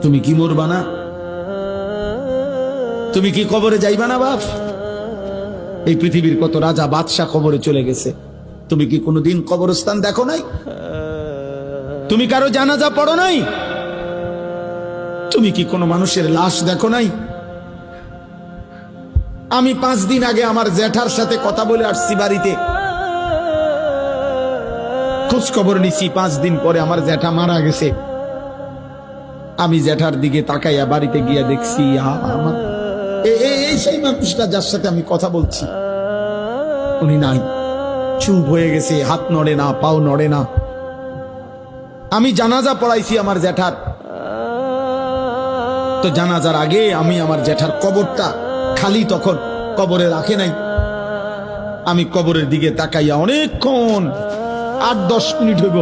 তুমি কি মরবা না? তুমি কি কবরে যাইবা না বাপ? এই পৃথিবীর কত রাজা বাদশাহ কবরে চলে গেছে, তুমি কি কোনোদিন কবরস্থান দেখো নাই? তুমি কারো জানাজা পড়ো নাই? তুমি কি কোনো মানুষের লাশ দেখো নাই? আমি 5 দিন আগে আমার জ্যাঠার সাথে কথা বলে আসছি, বাড়িতে খোঁজ খবর নিছি। 5 দিন পরে আমার জ্যাঠা মারা গেছে। আমি জ্যাঠার দিকে তাকাইয়া বাড়িতে গিয়া দেখছি আমার এই সেই মানুষটা যার সাথে আমি কথা বলছি, উনি নাই, চুপ হয়ে গেছে, হাত নড়ে না, পাও নড়ে না। আমি জানাজা পড়াইছি আমার জ্যাঠার, তো জানাজার আগে আমি আমার জ্যাঠার কবরটা খালি, তখন কবরে রাখে নাই। আমি কবরের দিকে তাকাইয়া অনেকক্ষণ 8-10 মিনিট হইব,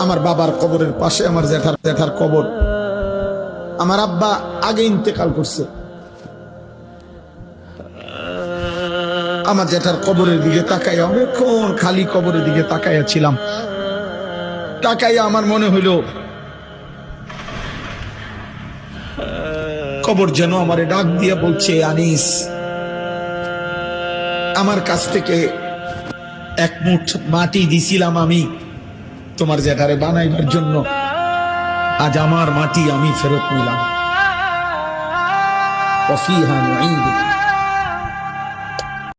আমার বাবার কবরের পাশে আমার জ্যাঠার কবর। আমার আব্বা আগে ইন্তেকাল করছে। আমার জ্যাঠার কবরের দিকে তাকাইয়া অনেকক্ষণ খালি কবরের দিকে তাকাইয়া ছিলাম। তাকাইয়া আমার মনে হইল কবর যেন আমারে ডাক দিয়ে বলছে, আনিস, আমার কাছ থেকে 1 মুঠ মাটি দিছিলাম আমি তোমার জ্যাঠারে বানাইবার জন্য, আজ আমার মাটি আমি ফেরত নিলাম। ওয়াফিহা নুঈদুকা